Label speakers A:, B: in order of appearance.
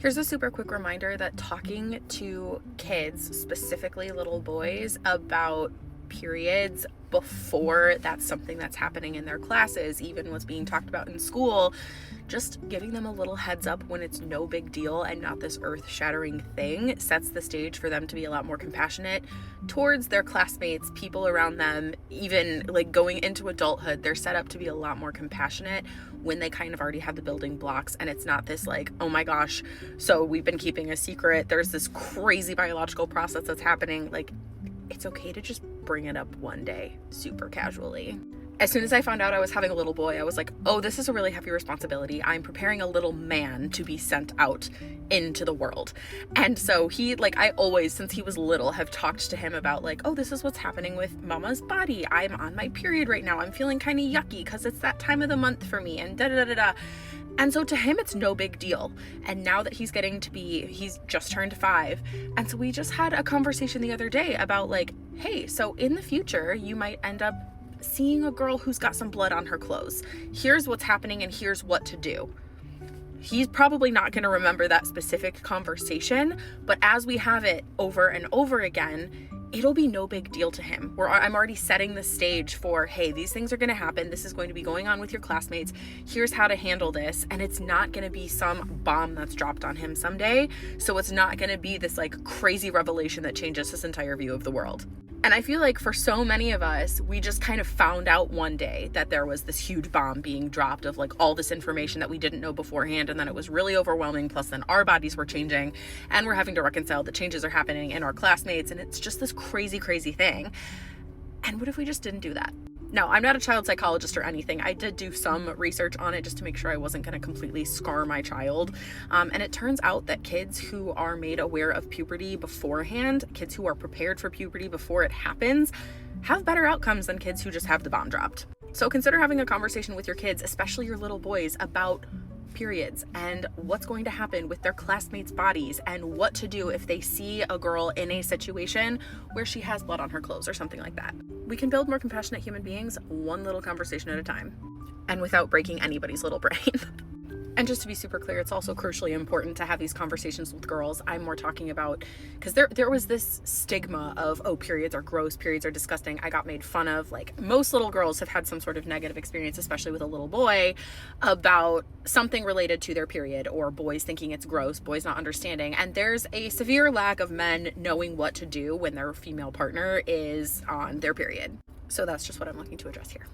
A: Here's a super quick reminder that talking to kids, specifically little boys, about periods before that's something that's happening in their classes, even what's being talked about in school, just giving them a little heads up when it's no big deal and not this earth-shattering thing sets the stage for them to be a lot more compassionate towards their classmates, people around them. Even like going into adulthood, they're set up to be a lot more compassionate when they kind of already have the building blocks, and it's not this like, oh my gosh, so we've been keeping a secret, there's this crazy biological process that's happening. Like, it's okay to just bring it up one day super casually. As soon as I found out I was having a little boy, I was like, oh, this is a really heavy responsibility. I'm preparing a little man to be sent out into the world. And so he, like, I always, since he was little, have talked to him about like, oh, this is what's happening with mama's body. I'm on my period right now. I'm feeling kind of yucky because it's that time of the month for me, and da da da da. And so to him, it's no big deal. And now that he's just turned 5. And so we just had a conversation the other day about like, hey, so in the future, you might end up seeing a girl who's got some blood on her clothes. Here's what's happening and here's what to do. He's probably not going to remember that specific conversation, but as we have it over and over again, it'll be no big deal to him. I'm already setting the stage for, hey, these things are going to happen. This is going to be going on with your classmates. Here's how to handle this. And it's not going to be some bomb that's dropped on him someday. So it's not going to be this like crazy revelation that changes his entire view of the world. And I feel like for so many of us, we just kind of found out one day that there was this huge bomb being dropped of like all this information that we didn't know beforehand. And then it was really overwhelming. Plus then our bodies were changing and we're having to reconcile the changes are happening in our classmates. And it's just this crazy, crazy thing. And what if we just didn't do that? Now, I'm not a child psychologist or anything. I did do some research on it just to make sure I wasn't going to completely scar my child. And it turns out that kids who are made aware of puberty beforehand, kids who are prepared for puberty before it happens, have better outcomes than kids who just have the bomb dropped. So consider having a conversation with your kids, especially your little boys, about periods and what's going to happen with their classmates' bodies and what to do if they see a girl in a situation where she has blood on her clothes or something like that. We can build more compassionate human beings one little conversation at a time and without breaking anybody's little brain. And just to be super clear, it's also crucially important to have these conversations with girls. I'm more talking about, because there was this stigma of, oh, periods are gross, periods are disgusting. I got made fun of. Like, most little girls have had some sort of negative experience, especially with a little boy, about something related to their period, or boys thinking it's gross, boys not understanding. And there's a severe lack of men knowing what to do when their female partner is on their period. So that's just what I'm looking to address here.